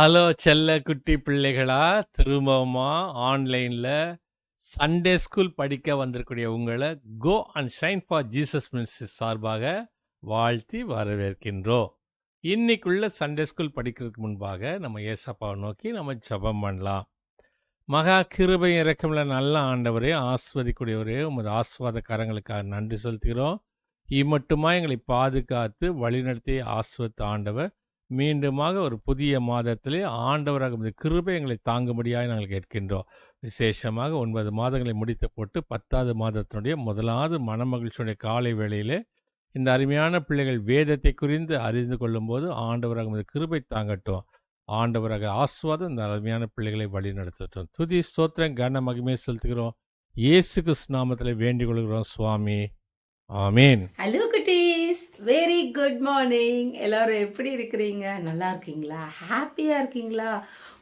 Hello செல்ல குட்டி பிள்ளைகளா, திரும்பவுமா ஆன்லைன்ல சண்டே ஸ்கூல் படிக்க வந்திருக்கக்கூடிய உங்களை go and shine for Jesus ministry சார்பாக வாழ்த்தி வரவேற்கின்றோம். இன்னைக்குள்ள சண்டே ஸ்கூல் படிக்கிறதுக்கு முன்பாக நம்ம ஏசப்பாவை நோக்கி நம்ம ஜெபம் பண்ணலாம். மகா கிருபை இறக்கமுள்ள நல்ல ஆண்டவரே, ஆஸ்வதிக்கூடியவரே, உமது ஆஸ்வாத கரங்களுக்காக நன்றி செலுத்துகிறோம். இம்மட்டுமா எங்களை பாதுகாத்து வழிநடத்தி ஆஸ்வத்த ஆண்டவர், மீண்டுமாக ஒரு புதிய மாதத்திலே ஆண்டவராக உமது கிருபை எங்களை தாங்கும்படியாக நாங்கள் கேட்கின்றோம். விசேஷமாக 9 மாதங்களை முடித்து போட்டு 10வது மாதத்தினுடைய முதலாவது மனமகிழ்ச்சியுடைய காலை வேளையிலே இந்த அருமையான பிள்ளைகள் வேதத்தை குறித்து அறிந்து கொள்ளும்போது ஆண்டவராக உமது கிருபை தாங்கட்டும். ஆண்டவராக ஆஸ்வாதம் இந்த அருமையான பிள்ளைகளை வழி நடத்தட்டும். துதி ஸ்தோத்திரம் கன மகிமை செலுத்துகிறோம். இயேசு கிறிஸ்து நாமத்தில் வேண்டிக் கொள்கிறோம் சுவாமி, ஆமீன். ஹலோ குட்டீஸ், வெரி குட் மார்னிங். எல்லாரும் எப்படி இருக்கிறீங்க? நல்லா இருக்கீங்களா? ஹாப்பியாக இருக்கீங்களா?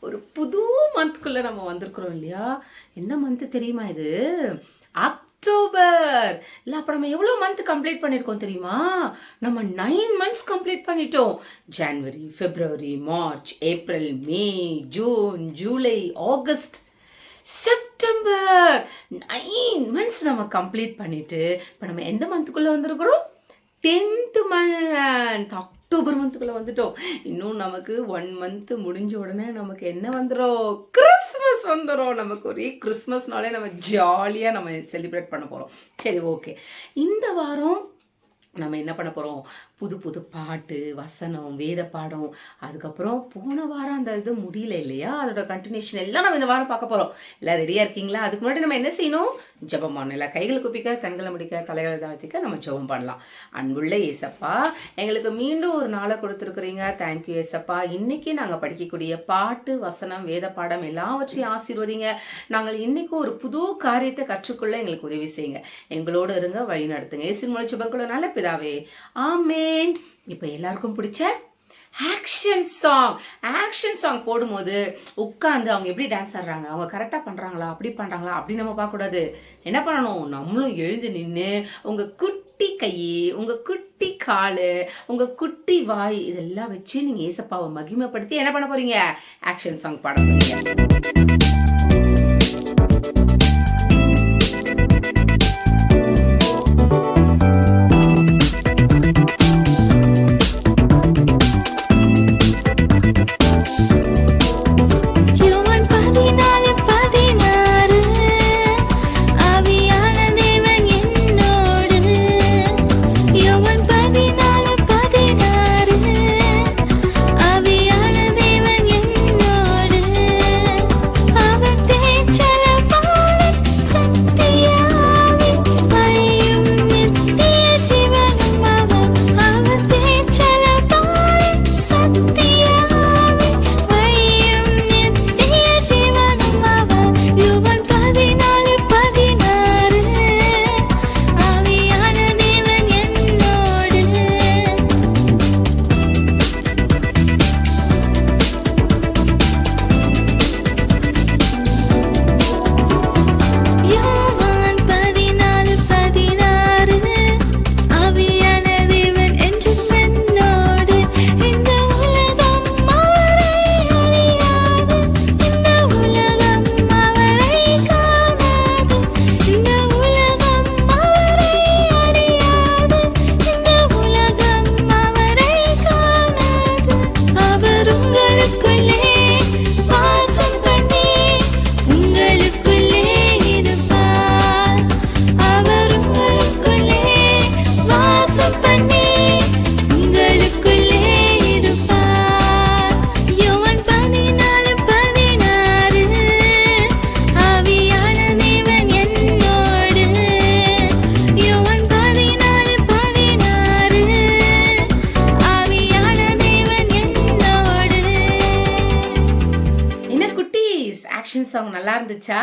ஒரு புது மந்த்குள்ளே நம்ம வந்திருக்கிறோம் இல்லையா? என்ன மந்த்து தெரியுமா இது? அக்டோபர். இல்லை, அப்போ நம்ம எவ்வளோ மந்த் கம்ப்ளீட் பண்ணியிருக்கோம் தெரியுமா? நம்ம 9 months கம்ப்ளீட் பண்ணிட்டோம். ஜனவரி, பிப்ரவரி, மார்ச், ஏப்ரல், மே, ஜூன், ஜூலை, ஆகஸ்ட், செப்டம்பர், 9 months நம்ம கம்ப்ளீட் பண்ணிட்டு இப்போ நம்ம எந்த மந்த்துக்குள்ளே வந்திருக்கிறோம்? 10th month, அக்டோபர் மந்த்துக்குள்ளே வந்துட்டோம். இன்னும் நமக்கு 1 month முடிஞ்ச உடனே நமக்கு என்ன வந்துடும்? கிறிஸ்மஸ் வந்துடும். நமக்கு ஒரே கிறிஸ்மஸ்னாலே நம்ம ஜாலியாக நம்ம செலிப்ரேட் பண்ண போகிறோம். சரி, ஓகே. இந்த வாரம் நம்ம என்ன பண்ண போகிறோம்? புது புது பாட்டு, வசனம், வேத பாடம், அதுக்கப்புறம் போன வாரம் அந்த இது முடியல இல்லையா, அதோட கண்டினியூஷன் எல்லாம் நம்ம இந்த வாரம் பார்க்க போகிறோம். எல்லாம் ரெடியாக இருக்கீங்களா? அதுக்கு முன்னாடி நம்ம என்ன செய்யணும்? ஜெபம் பண்ணணும். எல்லாம் கைகளை குப்பிக்க, கண்களை முடிக்க, தலைகளை தாழ்த்திக்க நம்ம ஜெபம் பண்ணலாம். அன்புள்ள ஏசப்பா, எங்களுக்கு மீண்டும் ஒரு நாளை கொடுத்துருக்குறீங்க. தேங்க்யூ ஏசப்பா. இன்னைக்கு நாங்கள் படிக்கக்கூடிய பாட்டு, வசனம், வேத பாடம் எல்லாவற்றையும் ஆசீர்வதிங்க. நாங்கள் இன்னைக்கு ஒரு புது காரியத்தை கற்றுக்கொள்ள எங்களுக்கு உதவி செய்யுங்க. எங்களோடு இருங்க, வழி நடத்துங்க. இயேசுவின் மூலம் ஜெபம் நல்ல பிதாவே, ஆமென். இப்போ எல்லாருக்கும் பிடிச்ச ஆக்ஷன் சாங் போடும்போது உட்காந்து அவங்க எப்படி டான்ஸ் ஆடுறாங்க, அவங்க கரெக்டாக பண்ணுறாங்களா, அப்படி பண்ணுறாங்களா அப்படின்னு நம்ம பார்க்கக்கூடாது. என்ன பண்ணணும்? நம்மளும் எழுந்து நின்று உங்கள் குட்டி கை, உங்கள் குட்டி கால், உங்கள் குட்டி வாய் இதெல்லாம் வச்சு நீங்கள் ஏசப்பாவை மகிமைப்படுத்தி என்ன பண்ண போறீங்க? ஆக்ஷன் சாங் பாட போறீங்க. ஆக்ஷன் சாங் நல்லா இருந்துச்சா?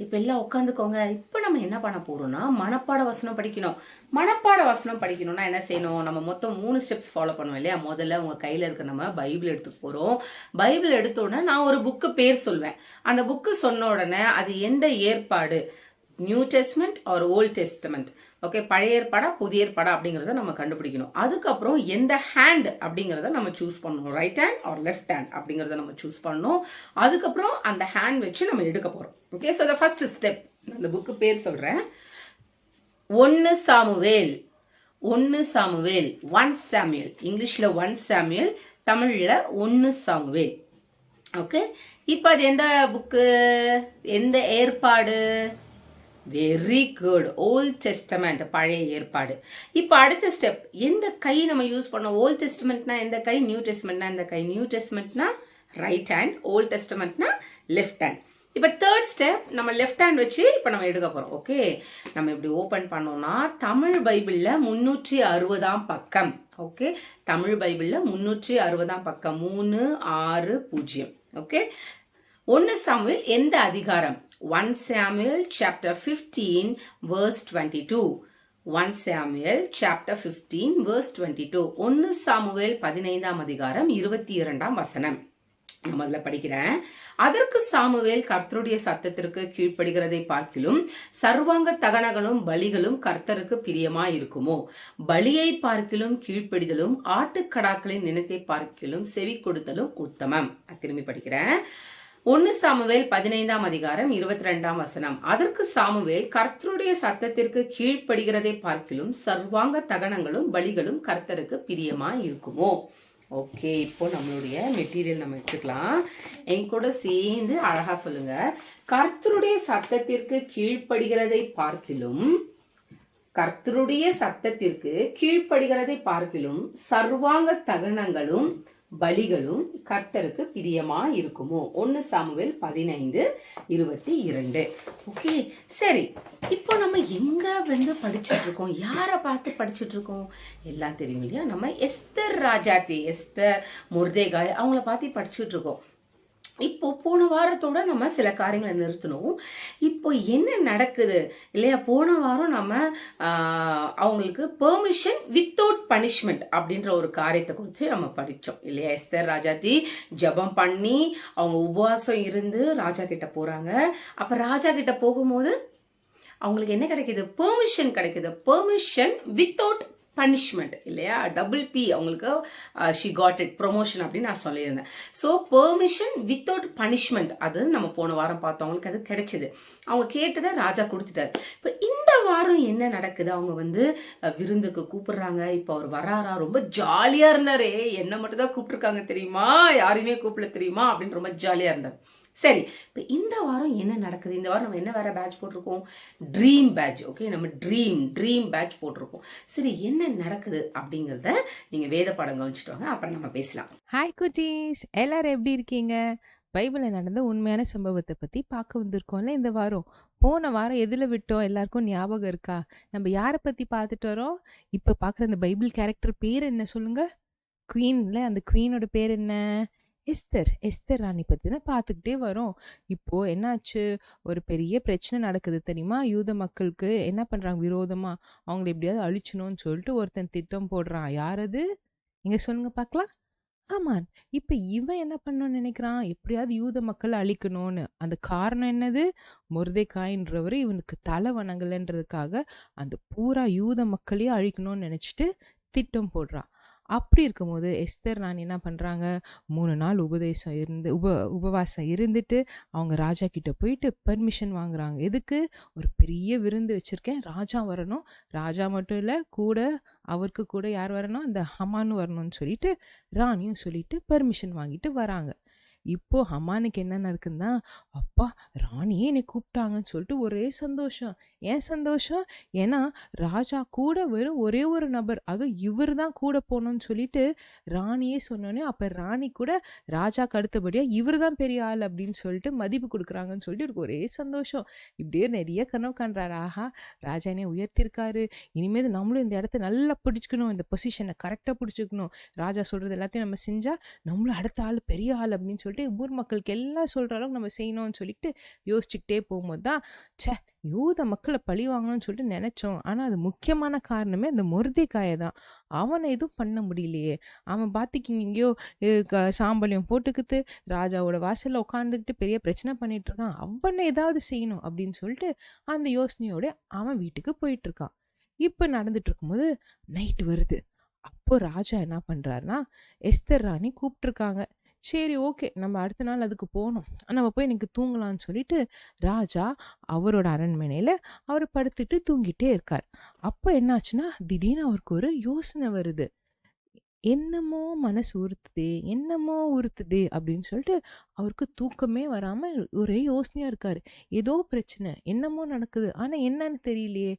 இப்போ எல்லாம் உட்காந்துக்கோங்க. இப்போ நம்ம என்ன பண்ண போறோம்னா மனப்பாட வசனம் படிக்கணும். மனப்பாட வசனம் படிக்கணும்னா என்ன செய்யணும்? நம்ம மொத்தம் 3 ஸ்டெப்ஸ் ஃபாலோ பண்ணுவோம் இல்லையா? முதல்ல உங்கள் கையில் இருக்க நம்ம பைபிள் எடுத்துக்க போகிறோம். பைபிள் எடுத்த உடனே நான் ஒரு புக்கு பேர் சொல்வேன். அந்த புக்கு சொன்ன உடனே அது எந்த ஏற்பாடு, new testament or old testament. Okay, பழைய ஏற்பாடா புதிய ஏற்பாடா அப்படிங்கிறத நம்ம கண்டுபிடிக்கணும். அதுக்கப்புறம் எந்த ஹேண்ட் அப்படிங்கிறத நம்ம சூஸ் பண்ணணும், right hand are left hand அப்படிங்கிறத நம்ம சூஸ் பண்ணணும். அதுக்கப்புறம் அந்த ஹேண்ட் வச்சு நம்ம எடுக்க போகிறோம். Okay, so the first step, அந்த புக்கு பேர் சொல்கிறேன், 1 சாமுவேல். 1 சாமுவேல், 1 சாமுவேல், இங்கிலீஷில் 1 சாமுவேல், தமிழில் 1 சாமுவேல். ஓகே, இப்போ அது எந்த புக்கு, எந்த ஏற்பாடு? வெரி குட், ஓல்ட் டெஸ்டமெண்ட், பழைய ஏற்பாடு. இப்போ அடுத்த ஸ்டெப், எந்த கை நம்ம யூஸ் பண்ணோம்? ஓல்ட் டெஸ்டமெண்ட்னா எந்த கை, நியூ டெஸ்டமெண்ட்னா எந்த கை? நியூ டெஸ்டமெண்ட்னா ரைட் ஹேண்ட், ஓல்ட் டெஸ்டமெண்ட்னா லெஃப்ட் ஹேண்ட். இப்போ தேர்ட் ஸ்டெப், நம்ம லெஃப்ட் ஹேண்ட் வச்சு இப்போ நம்ம எடுக்க போகிறோம். ஓகே, நம்ம இப்படி ஓப்பன் பண்ணோம்னா தமிழ் பைபிளில் 360ஆம் பக்கம். ஓகே, தமிழ் பைபிளில் 360ஆம் பக்கம், 360. ஓகே, 1 சாமுவேல் எந்த அதிகாரம்? 1 Samuel chapter 15 verse 22. 1 Samuel chapter 15 verse 22. 1 Samuel 15ஆம் அதிகாரம் 22ஆம் வசனம். நான் முதல்ல படிக்கிறேன். அதற்கு சாமுவேல் கர்த்தருடைய சத்தத்திற்கு கீழ்ப்படுகிறதை பார்க்கிலும் சர்வாங்க தகனங்களும் பலிகளும் கர்த்தருக்கு பிரியமாய் இருக்குமோ? பலியை பார்க்கிலும் கீழ்ப்படிதலும் ஆட்டுக்கடாக்களின் நினைத்தை பார்க்கிலும் செவி கொடுத்தலும் உத்தமம். திரும்பி படிக்கிறேன். 1 சாமுவேல் 15ஆம் அதிகாரம் 22ஆம் வசனம். அதற்கு சாமுவேல் கர்த்தருடைய சத்தத்திற்கு கீழ்ப்படுகிறதை பார்க்கிலும் சர்வாங்க தகனங்களும் பலிகளும் கர்த்தருக்கு பிரியமாய் இருக்குமோ? ஓகே, இப்போ நம்மளுடைய மெட்டீரியல் நம்ம எடுத்துக்கலாம். என் கூட சேர்ந்து அழகா சொல்லுங்க. கர்த்தருடைய சத்தத்திற்கு கீழ்ப்படுகிறதை பார்க்கிலும், கர்த்தருடைய சத்தத்திற்கு கீழ்ப்படுகிறதை பார்க்கிலும் சர்வாங்க தகனங்களும் பலிகளும் கர்த்தருக்கு பிரியமா இருக்குமோ? 1 சாமுவேல் 15:22. ஓகே, சரி, இப்போ நம்ம எங்க படிச்சுட்டு இருக்கோம்? யாரை பார்த்து படிச்சுட்டு இருக்கோம்? எல்லாம் தெரியும் இல்லையா? நம்ம எஸ்தர் ராஜாத்தி, எஸ்தர், மொர்தேகாய், அவங்கள பார்த்து படிச்சுட்டு இருக்கோம். இப்போ போன வாரத்தோட நம்ம சில காரியங்களை நிறுத்தணும். இப்போ என்ன நடக்குது இல்லையா? போன வாரம் நம்ம அவங்களுக்கு பெர்மிஷன் வித்தவுட் பனிஷ்மெண்ட் அப்படின்ற ஒரு காரியத்தை குறித்து நம்ம படித்தோம் இல்லையா? எஸ்தர் ராஜாத்தி ஜெபம் பண்ணி அவங்க உபவாசம் இருந்து ராஜா கிட்ட போறாங்க. அப்ப ராஜா கிட்ட போகும்போது அவங்களுக்கு என்ன கிடைக்குது? பெர்மிஷன் கிடைக்குது. பெர்மிஷன் வித்தவுட் பனிஷ்மெண்ட் இல்லையா? டபுள் பி அவங்களுக்கு ஷி காட் இட், ப்ரொமோஷன் அப்படின்னு நான் சொல்லியிருந்தேன். ஸோ பெர்மிஷன் வித்தவுட் பனிஷ்மெண்ட், அது நம்ம போன வாரம் பார்த்தோம். அவங்களுக்கு அது கிடைச்சிது. அவங்க கேட்டதை ராஜா கொடுத்துட்டாரு. இப்போ இந்த வாரம் என்ன நடக்குது? அவங்க விருந்துக்கு கூப்பிடுறாங்க. இப்போ அவர் வராரா? ரொம்ப ஜாலியாக இருந்தாரு. என்ன மட்டும் தான் கூப்பிட்டுருக்காங்க தெரியுமா, யாரையுமே கூப்பிடல தெரியுமா அப்படின்னு ரொம்ப ஜாலியாக இருந்தார். சரி, இப்போ இந்த வாரம் என்ன நடக்குது? இந்த வாரம் நம்ம என்ன வேற பேட்ச் போட்டிருக்கோம்? Dream batch. ஓகே, நம்ம ட்ரீம் பேட்ச் போட்டிருக்கோம். சரி, என்ன நடக்குது அப்படிங்கிறத நீங்கள் வேத பாடம் கவனிச்சுட்டு வாங்க, அப்புறம் நம்ம பேசலாம். ஹாய் குட்டீஸ், எல்லாரும் எப்படி இருக்கீங்க? பைபிளில் நடந்த உண்மையான சம்பவத்தை பற்றி பார்க்க வந்திருக்கோம்ல இந்த வாரம். போன வாரம் எதில் விட்டோம் எல்லாருக்கும் ஞாபகம் இருக்கா? நம்ம யாரை பற்றி பார்த்துட்டு வரோம்? இப்போ பார்க்குற அந்த பைபிள் கேரக்டர் பேர் என்ன சொல்லுங்க? குவீன்ல, அந்த குவீனோட பேர் என்ன? எஸ்தர் ராணி பற்றி தான் பார்த்துக்கிட்டே வரோம். இப்போ என்னாச்சு? ஒரு பெரிய பிரச்சனை நடக்குது தெரியுமா? யூத மக்களுக்கு என்ன பண்ணுறாங்க? விரோதமாக அவங்களை எப்படியாவது அழிச்சணும்னு சொல்லிட்டு ஒருத்தன் திட்டம் போடுறான். யார் அது? இங்கே சொல்லுங்க பார்க்கலாம். ஆமாம், இப்போ இவன் என்ன பண்ணணும்னு நினைக்கிறான்? எப்படியாவது யூத மக்களை அழிக்கணும்னு. அந்த காரணம் என்னது? மொர்தெகாய்ன்றவர் இவனுக்கு தலை வணங்கலைன்றதுக்காக அந்த பூரா யூத மக்களையும் அழிக்கணும்னு நினச்சிட்டு திட்டம் போடுறான். அப்படி இருக்கும்போது எஸ்தர் ராணி என்ன பண்ணுறாங்க? 3 நாள் உபவாசம் இருந்துட்டு அவங்க ராஜா கிட்ட போயிட்டு பெர்மிஷன் வாங்குறாங்க. எதுக்கு? ஒரு பெரிய விருந்து வச்சுருக்கேன், ராஜா வரணும். ராஜா மட்டும் இல்லை, கூட அவருக்கு கூட யார் வரணும்? அந்த ஹமான்னு வரணும்னு சொல்லிட்டு ராணியும் சொல்லிட்டு பெர்மிஷன் வாங்கிட்டு வராங்க. இப்போ ஹமானுக்கு என்ன நடக்குதுன்னா, அப்பா ராணியே என்னை கூப்பிட்டாங்கன்னு சொல்லிட்டு ஒரே சந்தோஷம். ஏன் சந்தோஷம்? ஏன்னா ராஜா கூட வெறும் ஒரே ஒரு நபர், அதுவும் இவர் தான் கூட போகணும்னு சொல்லிட்டு ராணியே சொன்னோன்னே, அப்போ ராணி கூட ராஜாக்கு அடுத்தபடியாக இவர் தான் பெரிய ஆள் அப்படின்னு சொல்லிட்டு மதிப்பு கொடுக்குறாங்கன்னு சொல்லிட்டு இவருக்கு ஒரே சந்தோஷம். இப்படியே நிறைய கனவு காண்றாரு. ஆஹா, ராஜா என்னை உயர்த்திருக்காரு, இனிமேல் நம்மளும் இந்த இடத்த நல்லா பிடிச்சிக்கணும், இந்த பொசிஷனை கரெக்டாக பிடிச்சிக்கணும், ராஜா சொல்கிறது எல்லாத்தையும் நம்ம செஞ்சால் நம்மளும் அடுத்த ஆள் பெரிய ஆள் அப்படின்னு சொல்லிட்டு சொல்லிட்டு ஊர் மக்களுக்கு எல்லாம் சொல்கிற அளவுக்கு நம்ம செய்யணும்னு சொல்லிட்டு யோசிச்சுக்கிட்டே போகும்போது தான் ச்சே யூத மக்களை பழி வாங்கணும்னு சொல்லிட்டு நினச்சோம். ஆனால் அது முக்கியமான காரணமே அந்த மொர்தெகாயை தான். அவனை எதுவும் பண்ண முடியலையே. அவன் பார்த்துக்கிங்க எங்கேயோ சாம்பலியம் போட்டுக்கிட்டு ராஜாவோட வாசலில் உட்காந்துக்கிட்டு பெரிய பிரச்சனை பண்ணிட்டு இருக்கான். அவனை ஏதாவது செய்யணும் அப்படின்னு சொல்லிட்டு அந்த யோசனையோட அவன் வீட்டுக்கு போயிட்டு இருக்கான். இப்போ நடந்துட்டு இருக்கும்போது நைட் வருது. அப்போ ராஜா என்ன பண்றாருன்னா, எஸ்தர் ராணி கூப்பிட்டுருக்காங்க. சரி ஓகே, நம்ம அடுத்த நாள் அதுக்கு போகணும், நம்ம போய் இன்னைக்கு தூங்கலாம்னு சொல்லிட்டு ராஜா அவரோட அரண்மனையில அவர் படுத்துட்டு தூங்கிட்டே இருக்கார். அப்போ என்னாச்சுன்னா திடீர்னு அவருக்கு ஒரு யோசனை வருது. என்னமோ மனசு உறுத்துதே, என்னமோ உறுத்துதே அப்படின்னு சொல்லிட்டு அவருக்கு தூக்கமே வராம ஒரே யோசனையா இருக்காரு. ஏதோ பிரச்சனை, என்னமோ நடக்குது, ஆனா என்னன்னு தெரியலையே.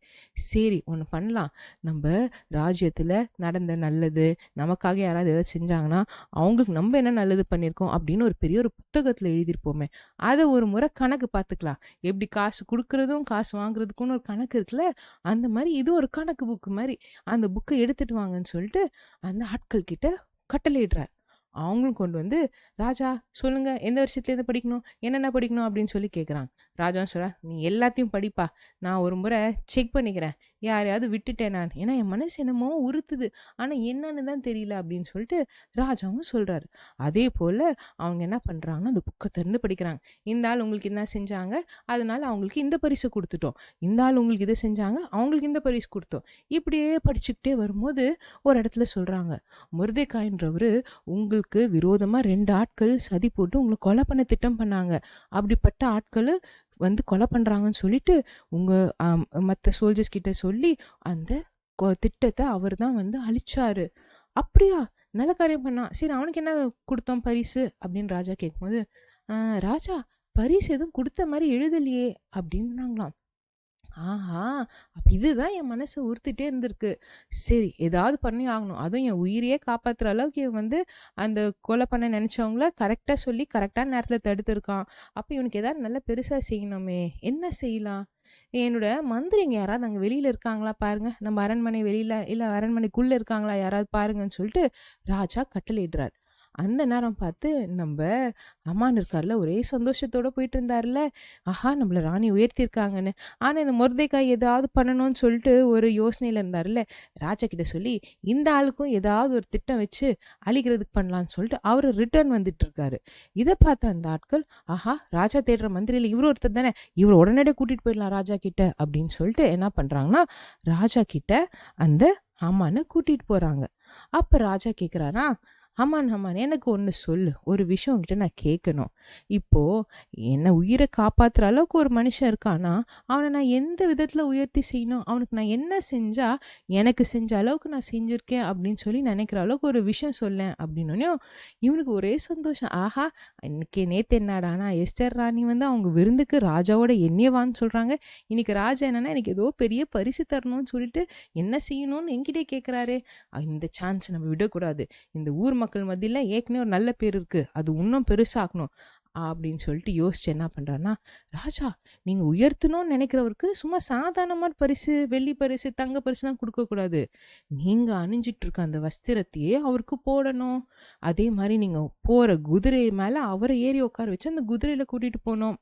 சரி ஒன்று பண்ணலாம், நம்ம ராஜ்யத்துல நடந்த நல்லது, நமக்காக யாராவது ஏதாவது செஞ்சாங்கன்னா அவங்களுக்கு நம்ம என்ன நல்லது பண்ணியிருக்கோம் அப்படின்னு ஒரு பெரிய ஒரு புத்தகத்துல எழுதியிருப்போமே, அதை ஒரு முறை கணக்கு பார்த்துக்கலாம். எப்படி காசு கொடுக்கறதும் காசு வாங்குறதுக்குன்னு ஒரு கணக்கு இருக்குல்ல, அந்த மாதிரி இது ஒரு கணக்கு புக்கு மாதிரி. அந்த புக்கை எடுத்துட்டு வாங்கன்னு சொல்லிட்டு அந்த ஆட்கள் கிட்ட கட்டளையிடுறார். அவங்களும் கொண்டு வந்து, ராஜா சொல்லுங்க எந்த வருஷத்துலேருந்து படிக்கணும், என்னென்ன படிக்கணும் அப்படின்னு சொல்லி கேட்குறாங்க. ராஜாவும் சொல்கிறார், நீ எல்லாத்தையும் படிப்பா, நான் ஒரு முறை செக் பண்ணிக்கிறேன் யாரையாவது விட்டுட்டேன் நான், ஏன்னா என் மனசு என்னமோ உறுத்துது, ஆனால் என்னன்னு தான் தெரியல அப்படின்னு சொல்லிட்டு ராஜாவும் சொல்கிறாரு. அதே போல் அவங்க என்ன பண்ணுறாங்கன்னா அந்த புக்கை திறந்து படிக்கிறாங்க. இந்த ஆள் உங்களுக்கு என்ன செஞ்சாங்க, அதனால அவங்களுக்கு இந்த பரிசு கொடுத்துட்டோம், இந்த ஆள் உங்களுக்கு இதை செஞ்சாங்க, அவங்களுக்கு இந்த பரிசு கொடுத்தோம். இப்படியே படிச்சுக்கிட்டே வரும்போது ஒரு இடத்துல சொல்கிறாங்க, மொர்தெகாய்ன்றவர் உங்களுக்கு விரோதமா 2 ஆட்கள் சதி போட்டு உங்களை கொலை பண்ண திட்டம் பண்ணாங்க. அப்படிப்பட்ட ஆட்கள் வந்து கொலை பண்றாங்கன்னு சொல்லிட்டு உங்க மற்ற சோல்ஜர்ஸ் கிட்ட சொல்லி அந்த திட்டத்தை அவர் தான் வந்து அழிச்சாரு. அப்படியா, நல்ல காரியம் பண்ணா, சரி அவனுக்கு என்ன கொடுத்தோம் பரிசு அப்படின்னு ராஜா கேட்கும்போது, ராஜா பரிசு எதுவும் கொடுத்த மாதிரி எழுதலையே அப்படின்னாங்களாம். ஆஹா, அப்ப இதுதான் என் மனசை உறுத்திட்டே இருந்திருக்கு. சரி ஏதாவது பண்ணி ஆகணும், அதுவும் என் உயிரையே காப்பாத்துற அளவுக்கு இவன் வந்து அந்த கொலை பண்ண நினைச்சவங்கள கரெக்டா சொல்லி கரெக்டான நேரத்துல தடுத்திருக்கான். அப்ப இவனுக்கு ஏதாவது நல்ல பெருசா செய்யணுமே, என்ன செய்யலாம், என்னோட மந்திரிங்க யாராவது அங்க வெளியில இருக்காங்களா பாருங்க, நம்ம அரண்மனை வெளியில இல்ல அரண்மனைக்குள்ள இருக்காங்களா யாராவது பாருங்கன்னு சொல்லிட்டு ராஜா கட்டளையிடுறார். அந்த நேரம் பார்த்து நம்ம அம்மான் இருக்கார்ல, ஒரே சந்தோஷத்தோட போயிட்டு இருந்தார்ல, ஆஹா நம்மள ராணி உயர்த்தியிருக்காங்கன்னு. ஆனால் இந்த மொர்தெகாய் ஏதாவது பண்ணணும்னு சொல்லிட்டு ஒரு யோசனையில் இருந்தார்ல, ராஜா கிட்ட சொல்லி இந்த ஆளுக்கும் ஏதாவது ஒரு திட்டம் வச்சு அழிக்கிறதுக்கு பண்ணலான்னு சொல்லிட்டு அவர் ரிட்டர்ன் வந்துட்டு இருக்காரு. இதை பார்த்த அந்த ஆட்கள், ஆஹா ராஜா தேடுற மந்திரியில் இவர் ஒருத்தர் தானே, இவர் உடனடியே கூட்டிட்டு போயிடலாம் ராஜா கிட்ட அப்படின்னு சொல்லிட்டு என்ன பண்றாங்கன்னா ராஜா கிட்ட அந்த அம்மானை கூட்டிட்டு போறாங்க. அப்ப ராஜா கேக்குறாரா, ஆமான் ஆமான் எனக்கு ஒன்று சொல்லு, ஒரு விஷயம் உங்ககிட்ட நான் கேட்கணும். இப்போ என்னை உயிரை காப்பாற்றுற அளவுக்கு ஒரு மனுஷன் இருக்கானா, அவனை நான் எந்த விதத்தில் உயர்த்தி செய்யணும், அவனுக்கு நான் என்ன செஞ்சா எனக்கு செஞ்ச அளவுக்கு நான் செஞ்சுருக்கேன் அப்படின்னு சொல்லி நினைக்கிற அளவுக்கு ஒரு விஷயம் சொல்லேன் அப்படின்னோடனே இவனுக்கு ஒரே சந்தோஷம். ஆஹா இன்னைக்கு நேற்று என்னடானா எஸ்தர் ராணி வந்து அவங்க விருந்துக்கு ராஜாவோட எண்ணியவான்னு சொல்கிறாங்க, இன்னைக்கு ராஜா என்னன்னா எனக்கு ஏதோ பெரிய பரிசு தரணும்னு சொல்லிட்டு என்ன செய்யணும்னு என்கிட்டே கேட்குறாரே, இந்த சான்ஸ் நம்ம விடக்கூடாது, இந்த ஊர் மக்கள் மத்தியில் ஏற்கனவே ஒரு நல்ல பேர் இருக்கு, அது இன்னும் பெருசாகணும் அப்படின்னு சொல்லிட்டு யோசிச்சு என்ன பண்றாருன்னா, ராஜா நீங்க உயர்த்தணும்னு நினைக்கிறவருக்கு சும்மா சாதாரணமான பரிசு, வெள்ளி பரிசு, தங்க பரிசுலாம் கொடுக்க கூடாது, நீங்க அணிஞ்சிட்டு இருக்க அந்த வஸ்திரத்தையே அவருக்கு போடணும். அதே மாதிரி நீங்க போற குதிரை மேல அவரை ஏறி உட்கார வச்சு அந்த குதிரையில கூட்டிட்டு போகணும்.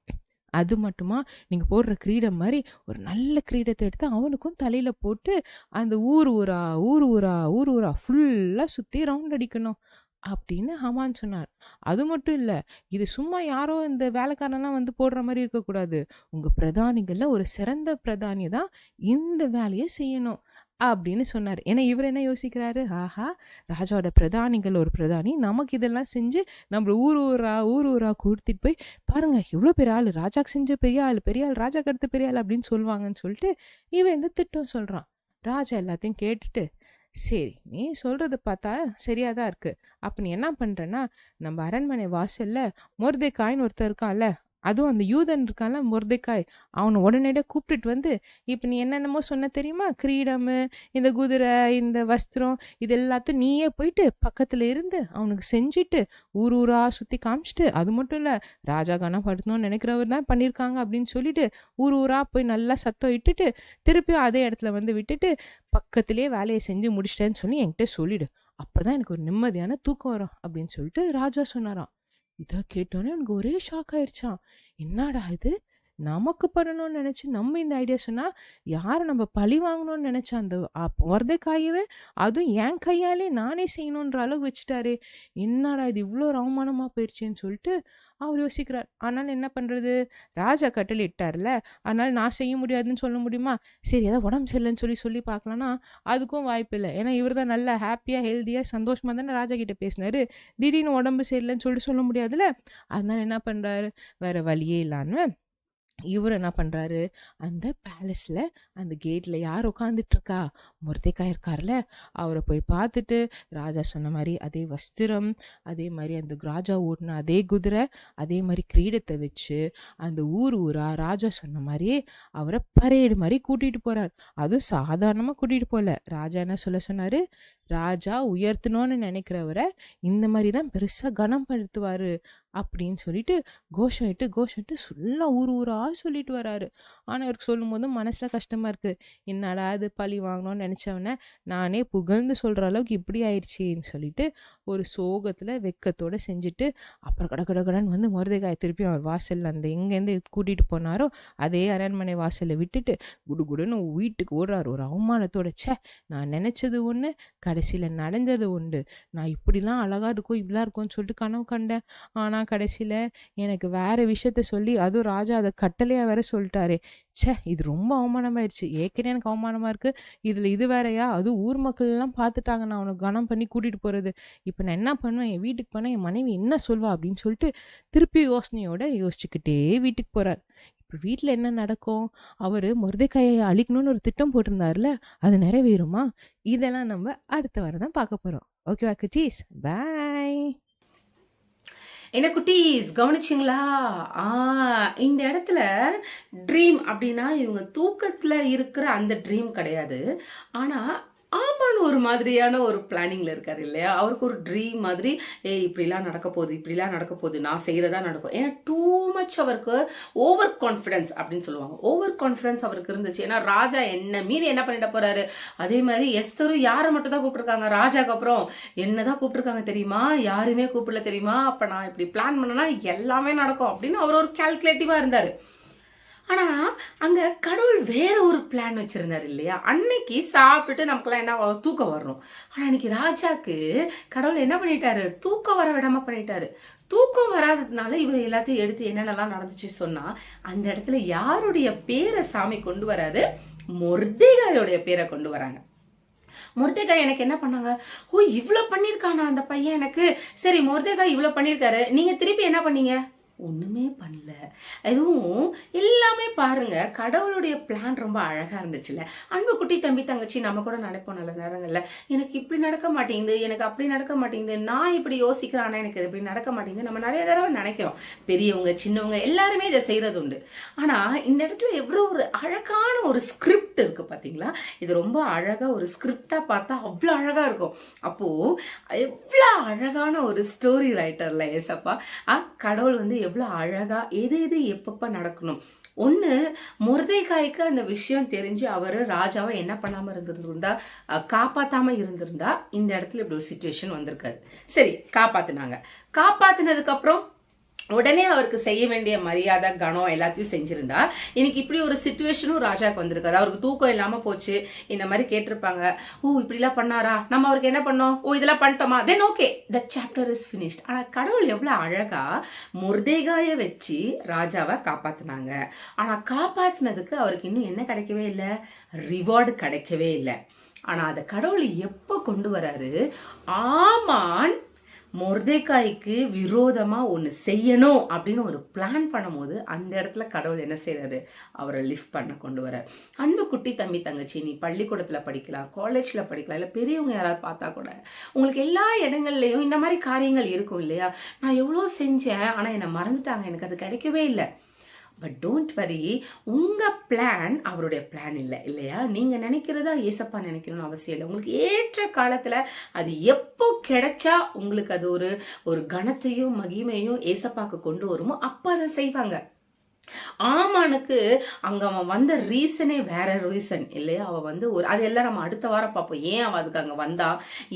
அது மட்டுமா, நீங்கள் போடுற கிரீடம் மாதிரி ஒரு நல்ல கிரீடத்தை எடுத்து அவனுக்கும் தலையில் போட்டு அந்த ஊர் ஊரா ஊர் ஊரா ஊர் ஊரா ஃபுல்லாக சுற்றி ரவுண்ட் அடிக்கணும் அப்படின்னு ஹமான் சொன்னார். அது மட்டும் இல்லை, இது சும்மா யாரோ இந்த வேலைக்காரன்லாம் வந்து போடுற மாதிரி இருக்கக்கூடாது, உங்கள் பிரதானிகளில் ஒரு சிறந்த பிரதானி தான் இந்த வேலையை செய்யணும் அப்படின்னு சொன்னார். ஏன்னா இவர் என்ன யோசிக்கிறாரு, ஆஹா ராஜாவோட பிரதானிகள் ஒரு பிரதானி நமக்கு இதெல்லாம் செஞ்சு நம்ம ஊர் ஊரா கூட்டிட்டு போய் பாருங்க எவ்வளோ பெரிய ஆள், ராஜாக்கு செஞ்ச பெரிய ஆள் ராஜாக்கு அடுத்த பெரிய ஆள் அப்படின்னு சொல்லுவாங்கன்னு சொல்லிட்டு இவன் இந்த திட்டம் சொல்றான். ராஜா எல்லாத்தையும் கேட்டுட்டு, சரி நீ சொல்றத பார்த்தா சரியா தான் இருக்கு, அப்ப நீ என்ன பண்றேன்னா நம்ம அரண்மனை வாசல்ல மொர்தெகாய்னு ஒருத்தர் இருக்கான்ல, அதுவும் அந்த யூதன் இருக்கான்ல மொர்தெகாய், அவனை உடனடியாக கூப்பிட்டுட்டு வந்து, இப்போ நீ என்னென்னமோ சொன்ன தெரியுமா, கிரீடம், இந்த குதிரை, இந்த வஸ்திரம், இது எல்லாத்தையும் நீயே போயிட்டு பக்கத்தில் இருந்து அவனுக்கு செஞ்சுட்டு ஊர் ஊரா சுற்றி காமிச்சிட்டு, அது மட்டும் இல்லை ராஜா கனப்படுத்தணும்னு நினைக்கிறவர் தான் பண்ணியிருக்காங்க அப்படின்னு சொல்லிட்டு ஊர் ஊரா போய் நல்லா சத்தம் இட்டுட்டு திருப்பியும் அதே இடத்துல வந்து விட்டுட்டு பக்கத்துலேயே வேலையை செஞ்சு முடிச்சிட்டேன்னு சொல்லி என்கிட்ட சொல்லிடு, அப்போதான் எனக்கு ஒரு நிம்மதியான தூக்கம் வரும் அப்படின்னு சொல்லிட்டு ராஜா சொன்னாராம். இத கேட்டோனே எனக்கு ஒரே ஷாக் ஆயிருச்சான். என்னடா இது! நமக்கு பண்ணணும்னு நெனச்சு நம்ம இந்த ஐடியா சொன்னா, யார நம்ம பழி வாங்கணும்னு நெனச்ச அந்த மொர்தெகாயவே அதுவும் என் கையாலே நானே செய்யணுன்ற அளவு வச்சுட்டாரே! என்னடா இது இவ்ளோ அவமானமா போயிருச்சேன்னு சொல்லிட்டு அவர் யோசிக்கிறார். ஆனாலும் என்ன பண்றது? ராஜா கட்டளையிட்டார்ல, அதனால நான் செய்ய முடியாதுன்னு சொல்ல முடியுமா? சரி ஏதாவது உடம்பு சரியில்லன்னு சொல்லி பார்க்கலான்னா, அதுக்கும் வாய்ப்பில்ல. ஏன்னா இவர் தான் நல்லா ஹேப்பியா, ஹெல்தியா, சந்தோஷமா தானே ராஜா கிட்ட பேசினாரு. திடீர்னு உடம்பு சரியில்லன்னு சொல்ல முடியாதுல்ல. அதனால என்ன பண்றாரு? வேற வழியே இல்லாம இவரு என்ன பண்றாரு, அந்த பேலஸ்ல அந்த கேட்ல யார் உட்கார்ந்துட்டு இருக்கா? மொர்தெகாய் இருக்கார்ல, அவர போய் பார்த்துட்டு, ராஜா சொன்ன மாரி அதே வஸ்திரம், அதே மாரி அந்த ராஜா ஓட்டுன அதே குதிரை, அதே மாரி கிரீடத்த வச்சு, அந்த ஊரா ராஜா சொன்ன மாரியே அவர பரேடு மாரி கூட்டிட்டு போறார். அதுவும் சாதாரணமா கூட்டிட்டு போல. ராஜா என்ன சொன்னாரு, ராஜா உயர்த்தணும்னு நினைக்கிறவர இந்த மாரி தான் பெருசா கனப்படுத்துவாரு அப்படின்னு சொல்லிட்டு கோஷம் இட்டு ஃபுல்லா ஊரா சொல்லிட்டு வராரு. ஆனா இவருக்கு சொல்லும்போது மனசுல கஷ்டமா இருக்கு. என்னடா இது பழி வாங்கணும்னு நினைச்சவன நானே புகழ்ந்து சொல்ற அளவுக்கு இப்படி ஆயிடுச்சேன்னு சொல்லிட்டு ஒரு சோகத்துல வெக்கத்தோட செஞ்சுட்டு அப்புறம் கடகடன்னு வந்து மொர்தெகாயை திருப்பி அவர் வாசல்ல அந்த எங்கேருந்து கூட்டிட்டு போனாரோ அதே அரண்மனை வாசல்ல விட்டுட்டு குடுகுடுன்னு வீட்டுக்கு ஓடுறாரு ஒரு அவமானத்தோட. ச்சே, நான் நினைச்சது ஒண்ணு, கடைசியில நடந்தது உண்டு. நான் இப்படிலாம் அழகா இருக்கும் இப்படிலாம் இருக்கும்னு சொல்லிட்டு கனவு கண்டேன். ஆனா கடைசியில எனக்கு வேற விஷயத்த சொல்லி அதுவும் ராஜா அதை கட்டளையா வேற சொல்லிட்டாரே. ச்சே, இது ரொம்ப அவமானமாயிருச்சு. ஏற்கனவே எனக்கு அவமானமா இருக்கு, இதுல இது வேறயா? அதுவும் ஊர் மக்கள் எல்லாம் பார்த்துட்டாங்க நான் உனக்கு கனம் பண்ணி கூட்டிட்டு போறது. இப்ப நான் என்ன பண்ணுவேன்? என் வீட்டுக்கு போனா என் மனைவி என்ன சொல்வா அப்படின்னு சொல்லிட்டு திருப்பி யோசனையோட யோசிச்சுக்கிட்டே வீட்டுக்கு போறார். இப்ப வீட்டுல என்ன நடக்கும்? அவரு மொர்தெகாயை அழிக்கணும்னு ஒரு திட்டம் போட்டிருந்தாருல, அது நிறைவேறுமா? இதெல்லாம் நம்ம அடுத்த வாரம் தான் பார்க்க போறோம். ஓகேவா குட்டீஸ்? பாய். என்ன குட்டீஸ் கவனிச்சிங்களா? ஆ இந்த இடத்துல ட்ரீம் அப்படின்னா இவங்க தூக்கத்துல இருக்கிற அந்த ட்ரீம் கிடையாது. ஆனா ஆமான்னு ஒரு மாதிரியான ஒரு பிளானிங்ல இருக்காரு இல்லையா? அவருக்கு ஒரு ட்ரீம் மாதிரி, இப்படிலாம் நடக்க போகுது, இப்படிலாம் நடக்க போகுது, நான் செய்யறதா நடக்கும். ஏன்னா டூ மச் அவருக்கு ஓவர் கான்ஃபிடன்ஸ் அப்படின்னு சொல்லுவாங்க. ஓவர் கான்ஃபிடன்ஸ் அவருக்கு இருந்துச்சு. ஏன்னா ராஜா என்ன மீறி என்ன பண்ணிட்டு போறாரு. அதே மாதிரி எஸ்தரும் யாரை மட்டும் தான் கூப்பிட்டுருக்காங்க ராஜாக்கு அப்புறம்? என்னதான் கூப்பிட்டுருக்காங்க தெரியுமா? யாருமே கூப்பிடல தெரியுமா? அப்ப நான் இப்படி பிளான் பண்ணனா எல்லாமே நடக்கும் அப்படின்னு அவர் ஒரு கால்குலேட்டிவா இருந்தாரு. ஆனா அங்க கடவுள் வேற ஒரு பிளான் வச்சிருந்தாரு இல்லையா? அன்னைக்கு சாப்பிட்டுட்டு நமக்குலாம் என்ன தூக்கம் வரணும். ஆனா அன்னைக்கு ராஜாக்கு கடவுள் என்ன பண்ணிட்டாரு? தூக்கம் வர விடாம பண்ணிட்டாரு. தூக்கம் வராததுனால இவர் எல்லாத்தையும் எடுத்து என்னென்னலாம் நடந்துச்சு சொன்னா, அந்த இடத்துல யாருடைய பேரை சாமி கொண்டு வராரு? மொர்தெகாயோடைய பேரை கொண்டு வராங்க. மொர்தெகாய் எனக்கு என்ன பண்ணாங்க? ஓ, இவ்வளவு பண்ணிருக்கானா அந்த பையன் எனக்கு? சரி, மொர்தெகாய் இவ்வளவு பண்ணிருக்காரு, நீங்க திருப்பி என்ன பண்ணீங்க? ஒண்ணுமே பண்ணல. எதுவும் எல்லாமே பாருங்க, கடவுளுடைய பிளான் ரொம்ப அழகா இருந்துச்சுல்ல. அன்பு குட்டி தம்பி தங்கச்சி நம்ம கூட நினைப்போம் நல்ல நேரங்கள்ல, எனக்கு இப்படி நடக்க மாட்டேங்குது, எனக்கு அப்படி நடக்க மாட்டேங்குது, நான் இப்படி யோசிக்கிறேன் ஆனா எனக்கு இப்படி நடக்க மாட்டேங்குது. நம்ம நிறைய தடவை நினைக்கிறோம். பெரியவங்க சின்னவங்க எல்லாருமே இதை செய்யறது உண்டு. ஆனா இந்த இடத்துல எவ்வளவு ஒரு அழகான ஒரு ஸ்கிரிப்ட் இருக்கு பாத்தீங்களா? இது ரொம்ப அழகா ஒரு ஸ்கிரிப்டா பார்த்தா அவ்வளவு அழகா இருக்கும். அப்போ எவ்வளவு அழகான ஒரு ஸ்டோரி ரைட்டர்ல ஏசப்பா கடவுள் வந்து எவ்வளவு அழகா எது எது எப்பப்ப நடக்கணும். ஒண்ணு, மொர்தெகாய்க்கு அந்த விஷயம் தெரிஞ்சு அவரு ராஜாவை என்ன பண்ணாம இருந்திருந்தா, காப்பாத்தாம இருந்திருந்தா இந்த இடத்துல இப்படி ஒரு சிச்சுவேஷன் வந்திருக்காது. சரி, காப்பாத்துனாங்க. காப்பாத்தினதுக்கு அப்புறம் உடனே அவருக்கு செய்ய வேண்டிய மரியாதை கனம் எல்லாத்தையும் செஞ்சிருந்தா இன்னைக்கு இப்படி ஒரு சிச்சுவேஷனும் ராஜாக்கு வந்திருக்காது. அவருக்கு தூக்கம் இல்லாம போச்சு. இந்த மாதிரி கேட்டிருப்பாங்க, ஓ இப்படிலாம் பண்ணாரா, நம்ம அவருக்கு என்ன பண்ணோம், ஓ இதெல்லாம் பண்ணிட்டோமா, then okay the chapter is finished. ஆனா கடவுள் எவ்வளவு அழகா மொர்தெகாயை வச்சு ராஜாவை காப்பாத்தினாங்க. ஆனா காப்பாத்தினதுக்கு அவருக்கு இன்னும் என்ன கிடைக்கவே இல்லை? ரிவார்டு கிடைக்கவே இல்லை. ஆனா அதை கடவுள் எப்ப கொண்டு வராரு? ஆமான் மொர்தெகாய்க்கு விரோதமா ஒண்ணு செய்யணும் அப்படின்னு ஒரு பிளான் பண்ணும்போது அந்த இடத்துல கடவுள் என்ன செய்யறாரு? அவரை லிஃப்ட் பண்ண கொண்டு வர. அன்பு குட்டி தம்பி தங்கச்சி, நீ பள்ளிக்கூடத்துல படிக்கலாம், காலேஜ்ல படிக்கலாம், இல்ல பெரியவங்க யாராவது பார்த்தா கூட உங்களுக்கு எல்லா இடங்கள்லயும் இந்த மாதிரி காரியங்கள் இருக்கும் இல்லையா? நான் எவ்வளோ செஞ்சேன் ஆனா என்னை மறந்துட்டாங்க, எனக்கு அது கிடைக்கவே இல்லை. பட் டோன்ட் வரி, உங்க பிளான் அவருடைய பிளான் இல்லை இல்லையா? நீங்க நினைக்கிறதா ஏசப்பா நினைக்கணும்னு அவசியம் இல்லை. உங்களுக்கு ஏற்ற காலத்துல அது எப்போ கிடைச்சா உங்களுக்கு அது ஒரு கனத்தையும் மகிமையும் ஏசப்பாக்கு கொண்டு வருமோ அப்ப அதை செய்வாங்க. ஆமானுக்கு அங்க அவன் வந்த ரீசனே வேற ரீசன் இல்லையா? அவ வந்து ஒரு அதெல்லாம் நம்ம அடுத்த வாரம் பார்ப்போம். ஏன் அவன் அதுக்கு அங்க வந்தா,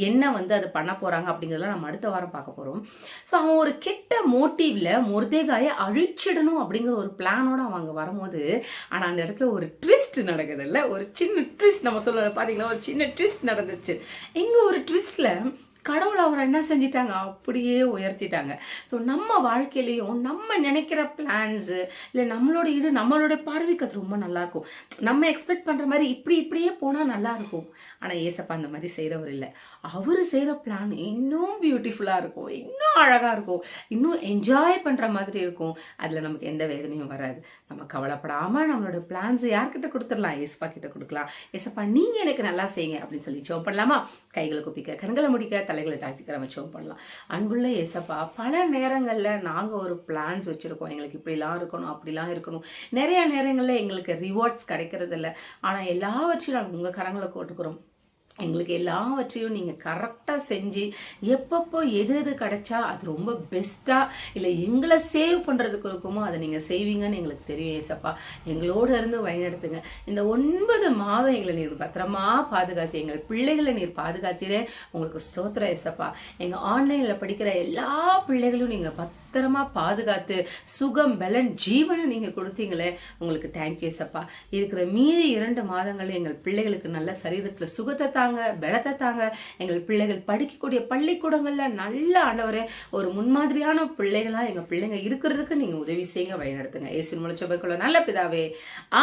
என்ன வந்து அது பண்ண போறாங்க அப்படிங்கிறதெல்லாம் நம்ம அடுத்த வாரம் பார்க்க போறோம். ஸோ அவன் ஒரு கெட்ட மோட்டிவ்ல மொர்தெகாயை அழிச்சிடணும் அப்படிங்கிற ஒரு பிளானோட அவன் அங்க வரும்போது, ஆனா அந்த இடத்துல ஒரு ட்விஸ்ட் நடக்குது இல்ல, ஒரு சின்ன ட்விஸ்ட் நம்ம சொல்ல பாத்தீங்களா, ஒரு சின்ன ட்விஸ்ட் நடந்துச்சு. இங்க ஒரு ட்விஸ்ட்ல கடவுள் அவரை என்ன செஞ்சிட்டாங்க, அப்படியே உயர்த்திட்டாங்க. ஸோ நம்ம வாழ்க்கையிலையும் நம்ம நினைக்கிற பிளான்ஸு இல்லை நம்மளுடைய பார்வைக்கு அது ரொம்ப நல்லா இருக்கும். நம்ம எக்ஸ்பெக்ட் பண்ணுற மாதிரி இப்படியே போனால் நல்லா இருக்கும். ஆனால் ஏசப்பா அந்த மாதிரி செய்கிறவர் இல்லை. அவர் செய்கிற பிளான் இன்னும் பியூட்டிஃபுல்லாக இருக்கும், இன்னும் அழகாக இருக்கும், இன்னும் என்ஜாய் பண்ணுற மாதிரி இருக்கும். அதில் நமக்கு எந்த வேதனையும் வராது. நம்ம கவலைப்படாமல் நம்மளோட பிளான்ஸை யார்கிட்ட கொடுத்துடலாம், ஏசப்பா கிட்ட கொடுக்கலாம். ஏசப்பா நீங்கள் எனக்கு நல்லா செய்யுங்க அப்படின்னு சொல்லி ஜெபம் பண்ணலாமா? கைகளை குப்பிக்க, கண்களை முடிக்க, தலைகளை தாழ்த்திக்கிற நம்ம ஜெபம் பண்ணலாம். அன்புள்ள ஏசப்பா, பல நேரங்களில் நாங்கள் ஒரு பிளான்ஸ் வச்சுருக்கோம், எங்களுக்கு இப்படிலாம் இருக்கணும் அப்படிலாம் இருக்கணும். நிறைய நேரங்களில் எங்களுக்கு ரிவார்ட்ஸ் கிடைக்கிறது இல்லை. ஆனால் எல்லாவற்றையும் நாங்கள் உங்கள் கரங்களை போட்டுக்கிறோம். எங்களுக்கு எல்லாவற்றையும் நீங்கள் கரெக்டாக செஞ்சு எப்பப்போ எது கிடைச்சா அது ரொம்ப பெஸ்ட்டாக இல்லை எங்களை சேவ் பண்ணுறதுக்கு இருக்குமோ அதை நீங்கள் செய்வீங்கன்னு எங்களுக்கு தெரியும் ஏசப்பா. எங்களோட இருந்து வழிநடத்துங்க. இந்த 9 மாதம் எங்களை நீர் பத்திரமா பாதுகாத்து எங்கள் பிள்ளைகளை நீர் பாதுகாத்தீரே உங்களுக்கு ஸ்தோத்திரம் ஏசப்பா. எங்கள் ஆன்லைனில் படிக்கிற எல்லா பிள்ளைகளும் நீங்கள் பத்திரமா பாதுகாத்து சுகம் பலன் ஜீவனை நீங்கள் கொடுத்தீங்களே உங்களுக்கு தேங்க்யூ ஏசப்பா. இருக்கிற மீதி 2 மாதங்கள் எங்கள் பிள்ளைகளுக்கு நல்ல சரீரத்தில் சுகத்தை தாங்க, பலத்தை தாங்க. எங்கள் பிள்ளைகள் படிக்கக்கூடிய பள்ளிக்கூடங்கள்ல நல்ல ஆண்டவரே ஒரு முன்மாதிரியான பிள்ளைகளா எங்க பிள்ளைங்க இருக்கிறதுக்கு நீங்க உதவி செய்யுங்க, வழிநடத்துங்க. இயேசுவின் மூலம் ஜெபிக்கிறோம் நல்ல பிதாவே,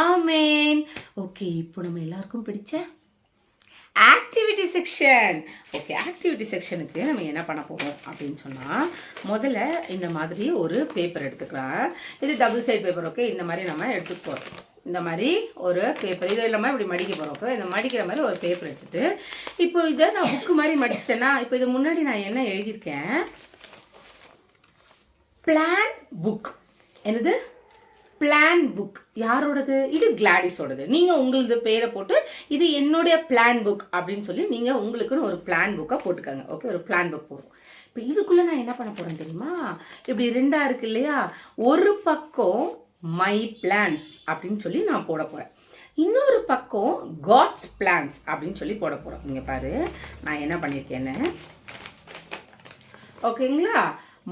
ஆமேன். ஓகே, இப்போ நம்ம எல்லாருக்கும் பிடிச்ச ஆக்டிவிட்டி செக்ஷன். ஓகே, ஆக்டிவிட்டி செக்ஷனுக்கு நம்ம என்ன பண்ண போறோம் அப்படின்னு சொன்னா, முதல்ல இந்த மாதிரி ஒரு பேப்பர் எடுத்துக்கலாம். இது டபுள் சைட் பேப்பர். ஓகே, இந்த மாதிரி நம்ம எடுத்துட்டு போறோம். இந்த மாதிரி ஒரு பேப்பர், இதை நம்ம இப்படி மடிக்க போகிறோம். ஓகே, இந்த மடிக்கிற மாதிரி ஒரு பேப்பர் எடுத்துட்டு, இப்போ இதை நான் புக்கு மாதிரி மடிச்சிட்டேன்னா, இப்போ இது முன்னாடி நான் என்ன எழுதியிருக்கேன், பிளான் புக். என்னது பிளான் புக்? யாரோடது? இது கிளாடிஸோடது. நீங்கள் உங்களது பேரை போட்டு இது என்னுடைய பிளான் புக் அப்படின்னு சொல்லி நீங்கள் உங்களுக்குன்னு ஒரு பிளான் புக்கை போட்டுக்கோங்க. ஓகே, ஒரு பிளான் புக் போடுறோம். இப்போ இதுக்குள்ளே நான் என்ன பண்ண போகிறேன் தெரியுமா, இப்படி 2 இருக்கு இல்லையா, ஒரு பக்கம் மை பிளான்ஸ் அப்படின்னு சொல்லி நான் போட போகிறேன், இன்னொரு பக்கம் காட்ஸ் பிளான்ஸ் அப்படின்னு சொல்லி போட போகிறோம். இங்கே பாரு நான் என்ன பண்ணியிருக்கேன்னு. ஓகேங்களா,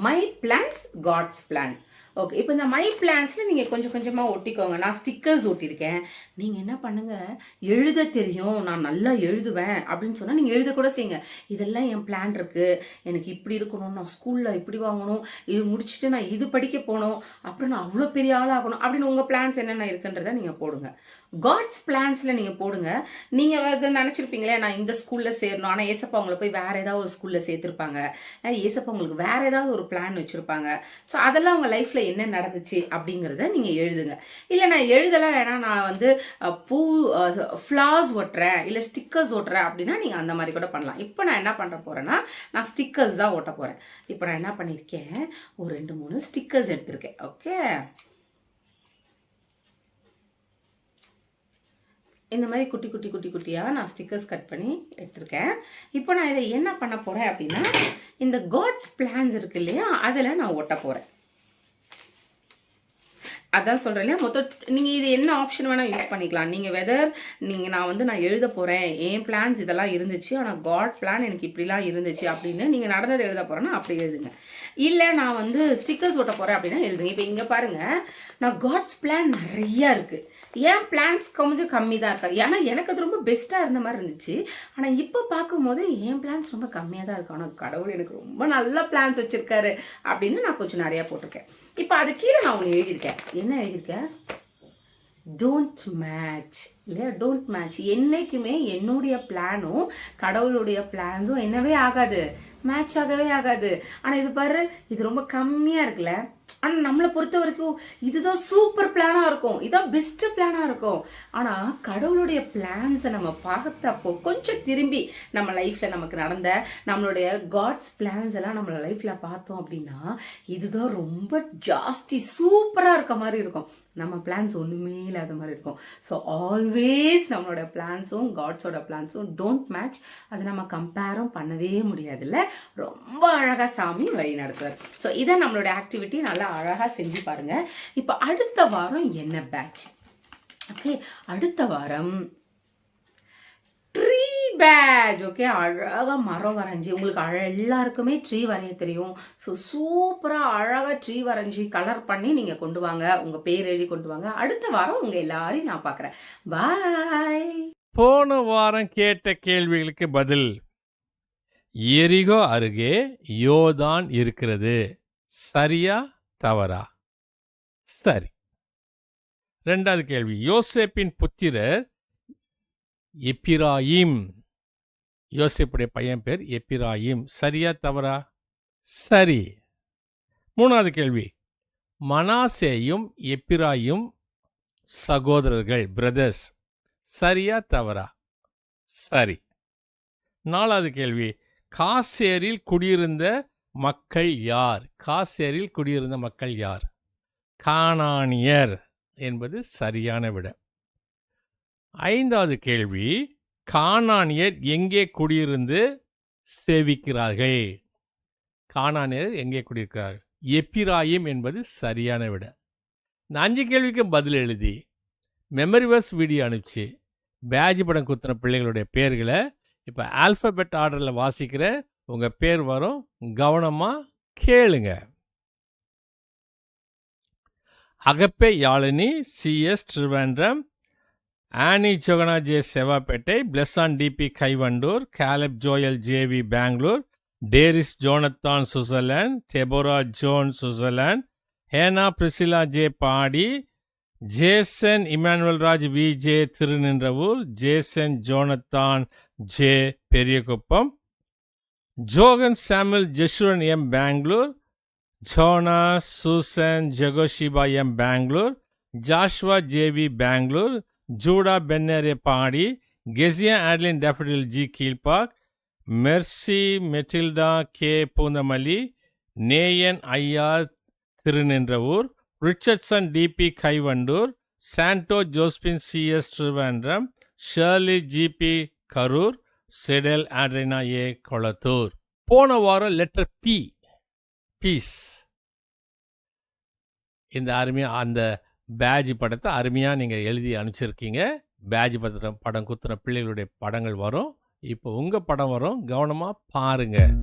my plans God's plan. Okay, இப்போ இந்த மை பிளான்ஸில் நீங்கள் கொஞ்சம் கொஞ்சமாக ஒட்டிக்கோங்க. நான் ஸ்டிக்கர்ஸ் ஒட்டியிருக்கேன். நீங்கள் என்ன பண்ணுங்கள், எழுத தெரியும், நான் நல்லா எழுதுவேன் அப்படின்னு சொன்னால் நீங்கள் எழுத கூட செய்யுங்க. இதெல்லாம் என் பிளான் இருக்குது, எனக்கு இப்படி இருக்கணும், நான் ஸ்கூலில் இப்படி வாங்கணும், இது முடிச்சுட்டு நான் இது படிக்க போகணும், அப்புறம் நான் அவ்வளோ பெரிய ஆளாகணும் அப்படின்னு உங்கள் பிளான்ஸ் என்னென்ன இருக்குன்றதை நீங்கள் போடுங்க. காட்ஸ் பிளான்ஸில் நீங்கள் போடுங்க. நீங்கள் அதை நினச்சிருப்பீங்களே, நான் இந்த ஸ்கூலில் சேரணும், ஆனால் ஏசப்பா உங்களை போய் வேறு ஏதாவது ஒரு ஸ்கூலில் சேர்த்துருப்பாங்க, ஏசப்பா உங்களுக்கு வேறு ஏதாவது ஒரு பிளான் வச்சுருப்பாங்க. ஸோ அதெல்லாம் உங்கள் லைஃப்பில் என்ன நடந்துச்சு அப்படிங்கிறத நீங்கள் எழுதுங்க. இல்லை நான் எழுதலாம், ஏன்னா நான் வந்து ஃப்ளார்ஸ் ஒட்டுறேன் இல்லை ஸ்டிக்கர்ஸ் ஒட்டுறேன் அப்படின்னா நீங்கள் அந்த மாதிரி கூட பண்ணலாம். இப்போ நான் என்ன பண்ண போகிறேன்னா, நான் ஸ்டிக்கர்ஸ் தான் ஒட்ட போகிறேன். இப்போ நான் என்ன பண்ணியிருக்கேன், ஒரு 2-3 ஸ்டிக்கர்ஸ் எடுத்திருக்கேன். ஓகே, இந்த மாதிரி குட்டி குட்டி குட்டி குட்டியாக நான் ஸ்டிக்கர்ஸ் கட் பண்ணி எடுத்திருக்கேன். இப்போ நான் இதை என்ன பண்ண போகிறேன் அப்படின்னா, இந்த காட்ஸ் பிளான்ஸ் இருக்கு இல்லையா, அதில் நான் ஒட்ட போகிறேன். அதான் சொல்கிறேன் இல்லையா, நீங்கள் இது என்ன ஆப்ஷன் வேணால் யூஸ் பண்ணிக்கலாம். நீங்கள் வெதர் நான் எழுத போகிறேன், என் பிளான்ஸ் இதெல்லாம் இருந்துச்சு, ஆனால் காட் பிளான் எனக்கு இப்படிலாம் இருந்துச்சு அப்படின்னு நீங்கள் நடந்ததை எழுத போகிறேன்னா அப்படி எழுதுங்க. இல்லை நான் வந்து ஸ்டிக்கர்ஸ் ஒட்ட போகிறேன் அப்படின்னா எழுதுங்க. இப்போ இங்கே பாருங்கள், நான் காட்ஸ் பிளான் நிறையா இருக்குது, என் பிளான்ஸ் கொஞ்சம் கம்மி தான் இருக்காது. ஏன்னா எனக்கு அது ரொம்ப பெஸ்ட்டாக இருந்த மாதிரி இருந்துச்சு. ஆனால் இப்போ பார்க்கும்போது என் பிளான்ஸ் ரொம்ப கம்மியாக தான் இருக்கு. ஆனால் கடவுள் எனக்கு ரொம்ப நல்ல பிளான்ஸ் வச்சுருக்காரு அப்படின்னு நான் கொஞ்சம் நிறையா போட்டிருக்கேன். இப்போ அது கீழே நான் ஒன்று எழுதியிருக்கேன். என்ன எழுதியிருக்கேன், டோன்ட் மேட்ச் இல்லையா, டோன்ட் மேட்ச். என்றைக்குமே என்னுடைய பிளானும் கடவுளுடைய பிளான்ஸும் என்னவே ஆகாது, மேட்ச் ஆகவே ஆகாது. ஆனால் இது பாரு, இது ரொம்ப கம்மியாக இருக்குல்ல, ஆனால் நம்மளை பொறுத்த வரைக்கும் இதுதான் சூப்பர் பிளானாக இருக்கும், இதுதான் பெஸ்ட்டு பிளானாக இருக்கும். ஆனால் கடவுளுடைய பிளான்ஸை நம்ம பார்த்தப்போ கொஞ்சம் திரும்பி நம்ம லைஃப்பில் நமக்கு நடந்த நம்மளுடைய காட்ஸ் பிளான்ஸ் எல்லாம் நம்ம லைஃப்பில் பார்த்தோம் அப்படின்னா இதுதான் ரொம்ப ஜாஸ்தி சூப்பராக இருக்க மாதிரி இருக்கும். நம்ம பிளான்ஸ் ஒன்றுமே இல்லாத மாதிரி இருக்கும். ஸோ ஆல்வேஸ் நம்மளோட பிளான்ஸும் காட்ஸோட பிளான்ஸும் டோன்ட் மேட்ச். அதை நம்ம கம்பேரும் பண்ணவே முடியாதுல்ல. ரொம்ப அழகாக சாமி வழி நடத்துவார். ஸோ இதை நம்மளோட ஆக்டிவிட்டி நல்லா அழகாக செஞ்சு பாருங்கள். இப்போ அடுத்த வாரம் என்ன பேட்ச்? ஓகே, அடுத்த வாரம் ட்ரீ பேட்ச். ஓகே, அழகாக மரம் வரைஞ்சி உங்களுக்கு எல்லாருக்குமே ட்ரீ வரைய தெரியும். ஸோ சூப்பராக அழகாக ட்ரீ வரைஞ்சி கலர் பண்ணி நீங்கள் கொண்டு வாங்க. உங்கள் பேர் எழுதி கொண்டு வாங்க. அடுத்த வாரம் உங்கள் எல்லாரையும் நான் பார்க்குறேன். பாய். போன வாரம் கேட்ட கேள்விகளுக்கு பதில். எரிகோ அருகே யோதான் இருக்கிறது. சரியா தவறா? சரி. ரெண்டாவது கேள்வி, யோசேப்பின் புத்திரர் எப்பிராயிம். யோசேப்புடைய பையன் பேர் எப்பிராயிம். சரியா தவறா? சரி. மூணாவது கேள்வி, மனாசேயும் எப்பிராயும் சகோதரர்கள், பிரதர்ஸ். சரியா தவறா? சரி. நாலாவது கேள்வி, காசேரில் குடியிருந்த மக்கள் யார்? காசேரில் குடியிருந்த மக்கள் யார்? கானானியர் என்பது சரியான விட. ஐந்தாவது கேள்வி, கானானியர் எங்கே குடியிருந்து சேவிக்கிறார்கள்? கானானியர் எங்கே குடியிருக்கிறார்கள்? எப்பிராயிம் என்பது சரியான விட. இந்த 5 கேள்விக்கும் பதில் எழுதி மெமரி வர்ஸ் வீடியோ அனுப்பிச்சு பேட்ச் படம் குத்துன பிள்ளைகளுடைய பேர்களை இப்போ ஆல்ஃபபெட் ஆர்டரில் வாசிக்கிற உங்கள் பேர் வரும். கவனமாக கேளுங்க. Agape Yazhini CS Thiruvendam, Annie Johanna J Sevapettai, Blesson DP Kaivandur, Caleb Joel JV Bangalore, Daris Jonathan Switzerland, Deborah Joan Switzerland, Hannah Priscilla J Padi, Jason Immanuel Raj V J Thirunindravur, Jason Jonathan J Periyakuppam, Johan Samuel Jeshurun M Bangalore, Jonah Susan Jehoshiba M Bangalore, Joshua JV Bangalore, Judah பென்னரே Padi, Keziah Adlin Daffodil G Kilpauk, Mercy Matilda K Poonamallee, Neyan ஐயா Thirunindravur, Richardson DP Kaivandur, Sandow Josephine CS Thiruvendam, Shirley GP Karur, செடல் Adrina A Kolathur. போன வாரம் letter B, piece. இந்த அருமையாக அந்த batch படத்தை அருமையாக நீங்கள் எழுதி அனுப்பிச்சிருக்கீங்க. பேட்ச் படம் குத்துன பிள்ளைகளுடைய படங்கள் வரும். இப்போ உங்கள் படம் வரும். கவனமாக பாருங்கள்.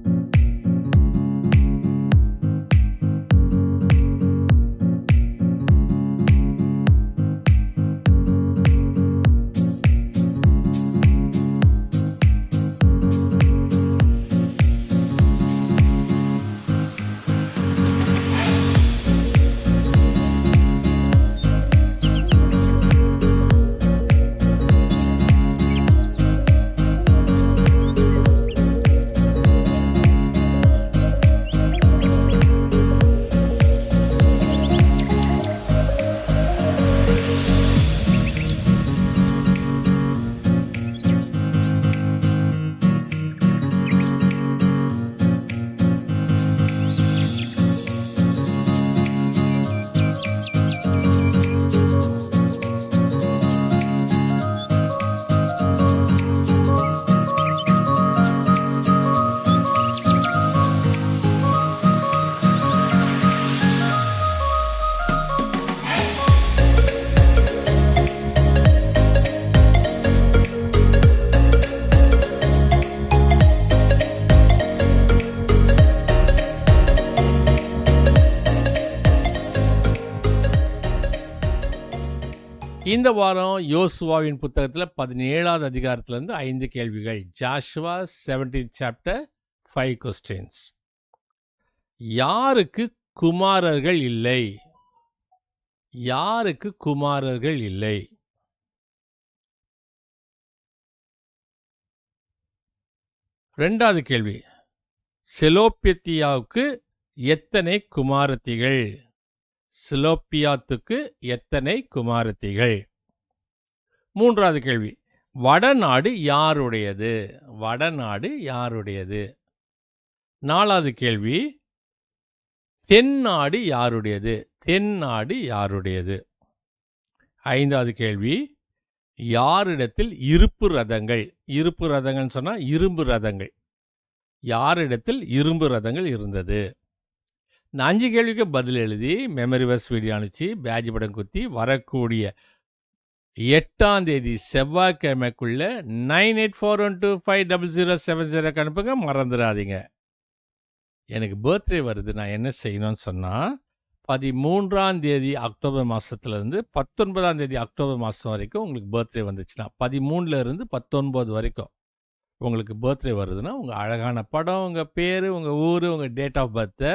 இந்த வாரம் யோசுவாவின் புத்தகத்தில் 17வது அதிகாரத்திலிருந்து 5 கேள்விகள். Joshua 17th chapter 5 questions. யாருக்கு குமாரர்கள் இல்லை? யாருக்கு குமாரர்கள் இல்லை? ரெண்டாவது கேள்வி, செலோப்பியத்தியாவுக்கு எத்தனை குமாரத்திகள்? சிலோப்பியாத்துக்கு எத்தனை குமாரத்திகள்? மூன்றாவது கேள்வி, வடநாடு யாருடையது? வடநாடு யாருடையது? நாலாவது கேள்வி, தென்னாடு யாருடையது? தென்னாடு யாருடையது? 5வது கேள்வி, யாரிடத்தில் இருப்பு ரதங்கள், இருப்பு ரதங்கள்னு சொன்னால் இரும்பு ரதங்கள், யாரிடத்தில் இரும்பு ரதங்கள் இருந்தது? இந்த 5 கேள்விக்கு பதில் எழுதி மெமரி வர்ஸ் வீடியோ அனுப்பிச்சு பேட்ஜ் படம் குத்தி வரக்கூடிய 8ஆம் தேதி செவ்வாய்க்கிழமைக்குள்ள 9841250070 அனுப்புங்க. மறந்துடாதீங்க. எனக்கு பர்த்டே வருது, நான் என்ன செய்யணும்னு சொன்னால் 13ஆம் தேதி அக்டோபர் மாதத்துலேருந்து 19ஆம் தேதி அக்டோபர் மாதம் வரைக்கும் உங்களுக்கு பர்த்டே வந்துச்சுன்னா 13லேருந்து 19 வரைக்கும் உங்களுக்கு பர்த்டே வருதுன்னா உங்கள் அழகான படம், உங்கள் பேர், உங்கள் ஊர், உங்கள் டேட் ஆஃப் பர்த்தை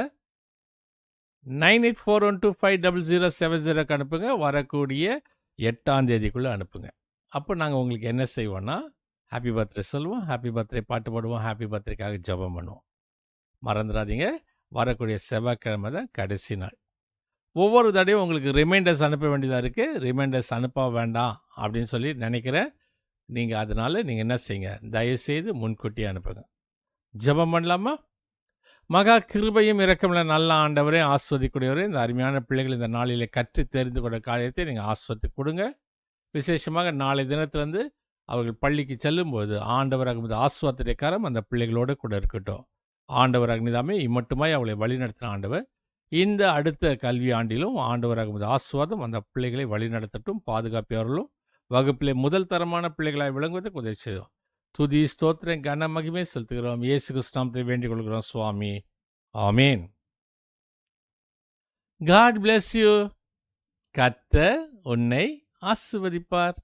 9841250070 அனுப்புங்க. வரக்கூடிய 8ஆம் தேதிக்குள்ளே அனுப்புங்க. அப்போ நாங்கள் உங்களுக்கு என்ன செய்வோன்னா ஹாப்பி பர்த்டே சொல்லுவோம், ஹாப்பி பர்த்டே பாட்டு பாடுவோம், ஹாப்பி பர்த்டேக்காக ஜெபம் பண்ணுவோம். மறந்துடாதீங்க, வரக்கூடிய செவ்வாய்க்கிழமை தான் கடைசி நாள். ஒவ்வொரு தடையும் உங்களுக்கு ரிமைண்டர்ஸ் அனுப்ப வேண்டியதாக இருக்குது. ரிமைண்டர்ஸ் அனுப்ப வேண்டாம் அப்படின்னு சொல்லி நினைக்கிறேன். நீங்கள் அதனால் நீங்கள் என்ன செய்யுங்க, தயவுசெய்து முன்கூட்டியே அனுப்புங்க. ஜெபம் பண்ணலாமா? மகா கிருபையும் இரக்கமுள்ள நல்ல ஆண்டவரே, ஆஸ்வதிக்கூடியவரே, இந்த அருமையான பிள்ளைகள் இந்த நாளிலே கற்று தெரிந்து கொண்ட காரியத்தை நீங்கள் ஆஸ்வதி கொடுங்க. விசேஷமாக நாளை தினத்திலிருந்து அவர்கள் பள்ளிக்கு செல்லும்போது ஆண்டவராக ஆஸ்வாத்துடைய கரம் அந்த பிள்ளைகளோடு கூட இருக்கட்டும். ஆண்டவர் அக்னிதாமே இம்மட்டுமாய் அவளை வழிநடத்தின ஆண்டவர் இந்த அடுத்த கல்வி ஆண்டிலும் ஆண்டவராக ஆஸ்வாதம் அந்த பிள்ளைகளை வழிநடத்தட்டும், பாதுகாப்பியவர்களும் வகுப்பிலே முதல் தரமான பிள்ளைகளாய் விளங்குவதற்கு உதவி செய்வோம். துதி ஸ்தோத்திரம் கன மகிமை செலுத்துகிறோம். இயேசு கிறிஸ்து நாமத்தை வேண்டிக் கொள்கிறோம் சுவாமி. ஆமேன். God bless you. கர்த்தர் உன்னை ஆசீர்வதிப்பார்.